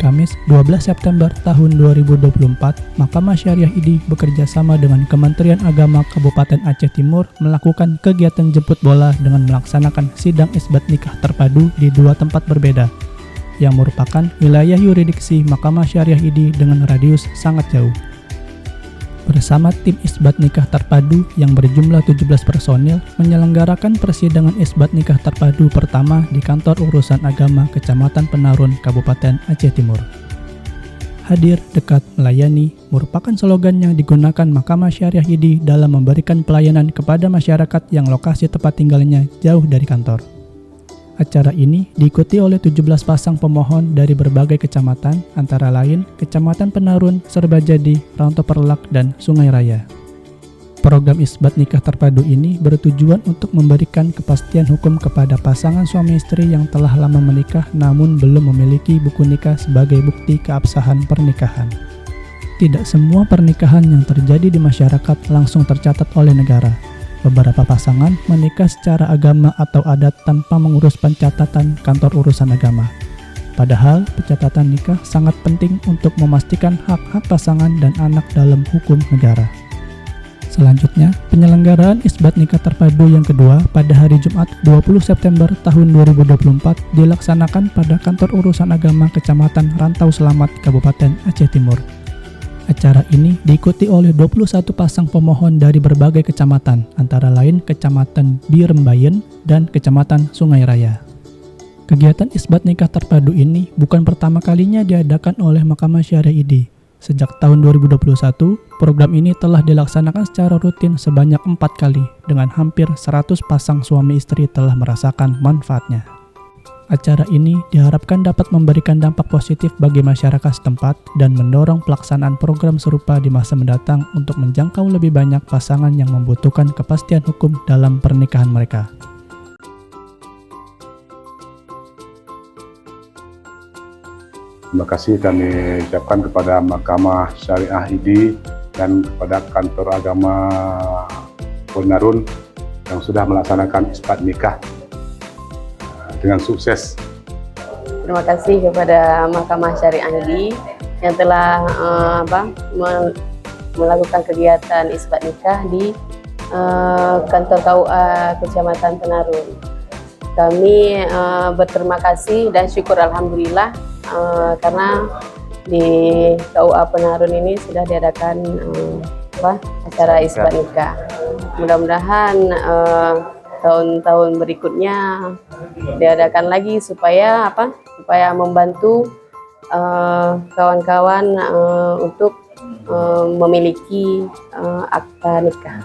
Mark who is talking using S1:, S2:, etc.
S1: Kamis 12 September tahun 2024, Mahkamah Syariah ID bekerja sama dengan Kementerian Agama Kabupaten Aceh Timur melakukan kegiatan jemput bola dengan melaksanakan sidang isbat nikah terpadu di dua tempat berbeda, yang merupakan wilayah yurisdiksi Mahkamah Syariah ID dengan radius sangat jauh. Bersama tim isbat nikah terpadu yang berjumlah 17 personil menyelenggarakan persidangan isbat nikah terpadu pertama di Kantor Urusan Agama Kecamatan Penarun, Kabupaten Aceh Timur. Hadir, dekat, melayani merupakan slogan yang digunakan Mahkamah Syariah ID dalam memberikan pelayanan kepada masyarakat yang lokasi tempat tinggalnya jauh dari kantor. Acara ini diikuti oleh 17 pasang pemohon dari berbagai kecamatan, antara lain Kecamatan Penarun, Serbajadi, Rantau Perlak, dan Sungai Raya. Program isbat nikah terpadu ini bertujuan untuk memberikan kepastian hukum kepada pasangan suami istri yang telah lama menikah namun belum memiliki buku nikah sebagai bukti keabsahan pernikahan. Tidak semua pernikahan yang terjadi di masyarakat langsung tercatat oleh negara. Beberapa pasangan menikah secara agama atau adat tanpa mengurus pencatatan kantor urusan agama. Padahal, pencatatan nikah sangat penting untuk memastikan hak-hak pasangan dan anak dalam hukum negara. Selanjutnya, penyelenggaraan isbat nikah terpadu yang kedua pada hari Jumat 20 September tahun 2024 dilaksanakan pada Kantor Urusan Agama Kecamatan Rantau Selamat, Kabupaten Aceh Timur. Acara ini diikuti oleh 21 pasang pemohon dari berbagai kecamatan, antara lain Kecamatan Birembayen dan Kecamatan Sungai Raya. Kegiatan isbat nikah terpadu ini bukan pertama kalinya diadakan oleh Mahkamah Syariah ID. Sejak tahun 2021, program ini telah dilaksanakan secara rutin sebanyak 4 kali, dengan hampir 100 pasang suami istri telah merasakan manfaatnya. Acara ini diharapkan dapat memberikan dampak positif bagi masyarakat setempat dan mendorong pelaksanaan program serupa di masa mendatang untuk menjangkau lebih banyak pasangan yang membutuhkan kepastian hukum dalam pernikahan mereka.
S2: Terima kasih kami ucapkan kepada Mahkamah Syariah ID dan kepada Kantor Agama Penarun yang sudah melaksanakan isbat nikah dengan sukses.
S3: Terima kasih kepada Mahkamah Syariah ID yang telah melakukan kegiatan isbat nikah di kantor KUA Kecamatan Penarun. Kami berterima kasih dan syukur alhamdulillah karena di KUA Penarun ini sudah diadakan acara isbat nikah. Mudah-mudahan tahun-tahun berikutnya diadakan lagi supaya membantu kawan-kawan untuk memiliki akta nikah.